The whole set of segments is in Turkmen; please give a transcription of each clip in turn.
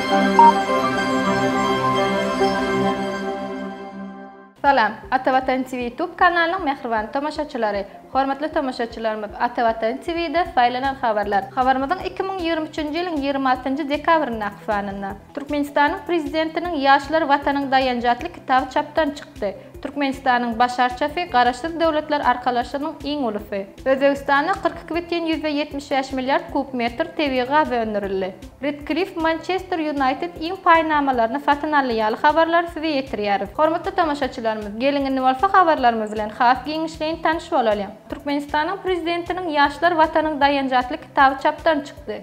Salam, Atavatan TV YouTube kanalının mehriban tomoşaçylary. Hormatly tomoşaçylarymyz, Atavatan TV'de saýlanan habarlar. Habarymyzyň 2023-nji ýylyň 26-njy dekabryna akfanynda Türkmenistanyň prezidentiniň Ýaşlar watanyň daýanjatly kitaby çapdan çykdy. Türkmenistanyň baş arşawy garaşdyr döwletler arkalaşynyň iň ulufy. Özbegistana 42,75 milyard kub metr tebigy gaz öndürildi. Redcliffe Manchester United iň paýnamalaryny satyn alýaly habarlar size ýetirýär. Hormatly tomoşaçylarymyz, gelingini bolsa habarlarymyz bilen has giňişleýin tanyş bolalım. Türkmenistanyň prezidentiniň Ýaşlar watanyň daýanjatly kitaby çapdan çykdy.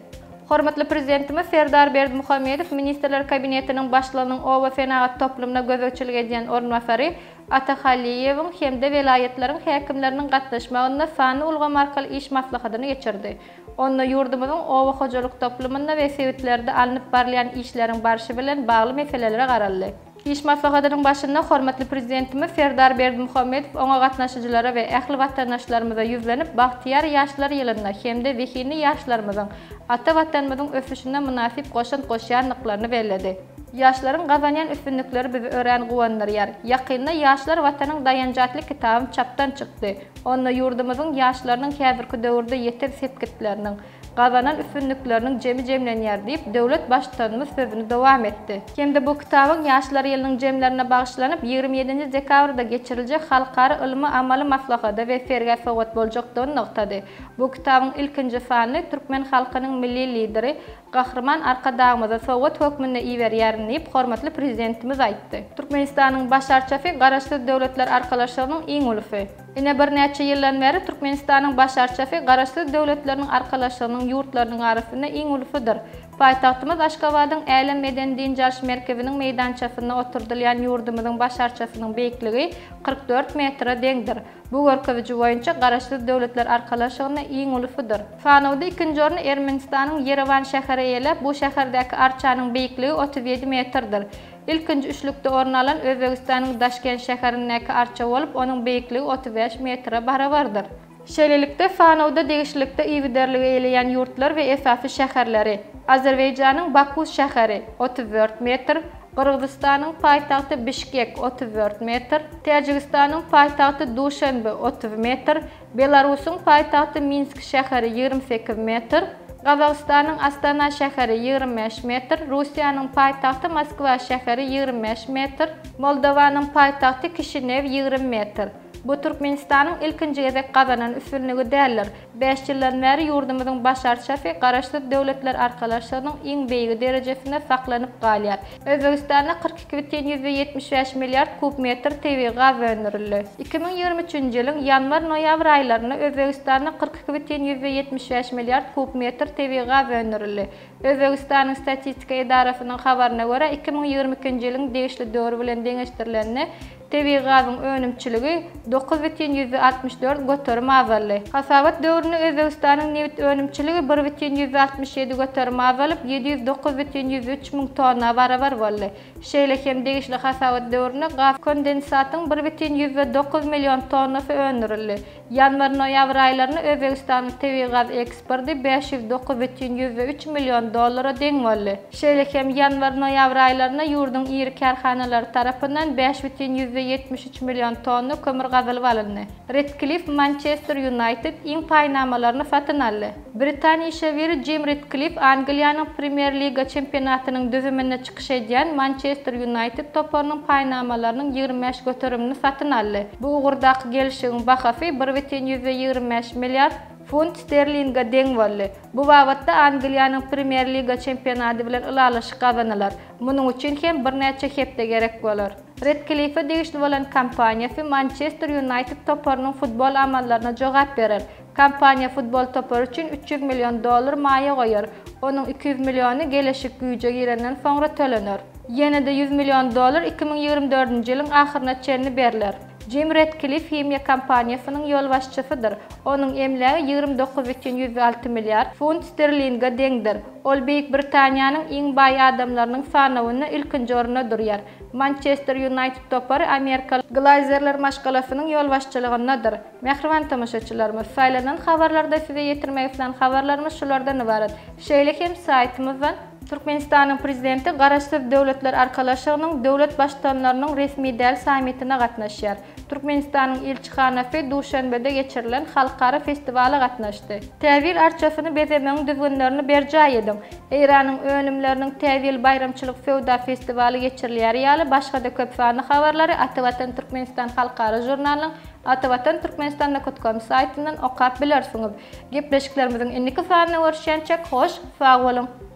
Hormatly prezidentimiz Serdar Berdimuhammedow Ministrler Kabinetiniň başlygynyň owa fenagat toplumyna gözegçilik edýän ornwasary Atahalliýewiň hemde welaýetleriň häkimleriniň gatnaşmagyna sany ulgam arkaly iş maslahatyny geçirdi. Onda ýurdumyzyň owa hojalyk toplumynda we sewitlerde alınıp barlayan işleriň barşy bilen bagly meselelere garaldy. İş maslahatynyň başynda hormatly prezidentimiz Serdar Berdimuhammedow oňa gatnaşyjylara we ähli watandaşlarymyza ýüzlenip Bahtiýar ýaşlar ýylynda hemde wekini ýaşlarymyzyň ata watanymyzyň ösüşine münasip goşan goşýanlyklaryny bellädi. Ýaşlaryň gazanýan üstünlikleri bizi ören guwandyrýar. Ýakynda Ýaşlar watanyň daýanjatly kitaby çapdan çykdy. Onda ýurdumyzyň ýaşlarynyň häzirki döwürde ýeter sepkitleriniň gazanan üstünlikleriniň jemlenýär diýip döwlet başçymyz sözüni dowam etdi. Hemde bu kitabyň Ýaşlar ýylynyň jemlerine bagşlanyp 27 dekabrda geçiriljek halkary ilmi amaly maslahata we ferge sowgat boljakdygyny noktady. Bu kitabyň ilkinji sany türkmen halkynyň milli lideri Gahrman Arkadağymyza sowgat hökmüne iwerýärin diýip hormatly prezidentimiz aýtdy. Türkmenistanyň baş arşawy garaşdyr döwletler arkalaşygynyň iň ulufy. Ine bir näçe ýyldan beri Türkmenistanyň baş arşawy garaşdyr döwletleriň arkalaşygynyň ýurtlarynyň arasynda iň ulusydyr. Paýtagtymyz Aşgabatyň Älen Meden Din Jarş merkeziniň meýdançasynda oturdylýan ýurdumyzyň baş arşasynyň beýikligi 44 metre deňdir. Bu görkewici boýunça garaşdyr döwletler arkalaşygyna iň ulusydyr. Fanawda ikinji orny Ermenistanyň Yerevan şäheri eýelip, bu şäherdäki arçanyň beýikligi 37 metrdir. İlkinji üçlükde orun alan Özbegistanyň Daşkent şäherindäki arça bolup, onuň beýikligi 35 metre barabardyr. Şeýlelikde Fanawda degişlikde iýgiderligi eýleýän ýurtlar we esasy şäherleri: Azerbaýjanyň Baku şäheri 34 metr, Qırgızstanyň paýtagty Bişkek 34 metr, Täjikistanyň paýtagty Duşanbe 30 metr, Belarusyň paýtagty Minsk şäheri 28 metr, Qazaqstanyň Astana şäheri 25 metr, Russiýanyň paýtagty Moskwa şäheri 25 metr, Moldowanyň paýtagty Kishinew 20 metr. Bu Türkmenistanyň ilkinji gezek gazanan üstünligi däldir. 5 ýyldan beri ýurdumyzyň baş arşawy garaşdyr döwletler arkalaşygynyň iň beýigi derejesinde saklanyp galýar. Özbegistanda 42,75 milyard kub metr tebigy gaz öndürildi. 2023-nji ýylyň ýanwar-noýabr aýlaryna Özbegistanda 42,75 milyard kub metr tebigy gaz öndürildi. Özbegistanyň statistika edarasynyň habaryna görä 2022-nji ýylyň degişli döwür bilen deňeşdirilenine tebigy gazyň önümçiligi 9,64 götürme azaly. Hasabat döwrüne Özbegistanyň newit önümçiligi 1,67 götürme azalyp 709,3 miň tonna barabar boldy. Şeýle hem degişli hasabat döwrüne gaz kondensatyň 1,9 milyon tonnasy öndürildi. Ýanwar-noýabr aýlaryna Özbegistanyň tebigy gaz eksporty 509,3 milyon dollara deň boldy. Şeýle hem ýanwar-noýabr aýlaryna ýurdun iri karhanalary tarapyndan 5,73 milyon tonna kömür gazalyp alyndy. Redcliffe Manchester United iň paýnamalaryny satyn aldy. Britaniýa şäheri Jim Redcliffe Angliýanyň Premier Liga çempionatynyň düzümine çykyş edýän Manchester United toparynyň paýnamalarynyň 25 götürümini satyn aldy. Bu ugurdaky gelişigiň bahasy 1,25 milyard funt sterlinga deň boldy. Bu wagtda Angliýanyň Premier Liga çempionaty bilen ılalaşyk gazanýar. Munyň üçin hem bir näçe hepde gerek bolar. Redcliffe degişli bolan kampaniýasy Manchester United toparynyň futbol amallaryna jogap berer. Kampaniýa futbol topary üçin 300 milyon dollar maýa goýar. Onuň 200 milyony gelešik güýje girenden soňra tölenir. Ýene-de 100 milyon dollar 2024-nji ýylyň ahyryna çenli beriler. Jim Redcliffe hemýe kampaniýasynyň ýol başçysydyr. Onuň emlägi 29,6 milyard funt sterlinga deňdir. Ol Beýik Britaniýanyň iň baý adamlarynyň sanawyna ilkinji orunda durýar. Manchester United topary Amerika Glazerler maşgalasynyň ýol başçylygyndadyr. Mehriban tamaşaçylarymyz, saýlanan habarlarda size ýetirmek bilen habarlarymyz şulardan ibaret. Şeýle hem saýtymyzdan Türkmenistan'ın prezidenti Garaşsev Döwletler Arkalaşygynyň döwlet başdanlarynyň resmi däl sammitine gatnaşýar. Türkmenistan'ın elçixanaty Duşanbede geçirilen halkara festivala gatnaşdy. Täwil arçasyny bezemeň düzgünlerini berjay ediň. Eýranyň önümleriniň täwil bayramçylyk fewda festivaly geçirilýär ýaly başga-da köp sany habarlary Atawatan Türkmenistan halkara jurnalynyň Atawatan Türkmenistan.com saytyndan okap bilersiňiz. Gepleşiklerimiziň indiki sanyna görüşýänçek hoş, sag bolun.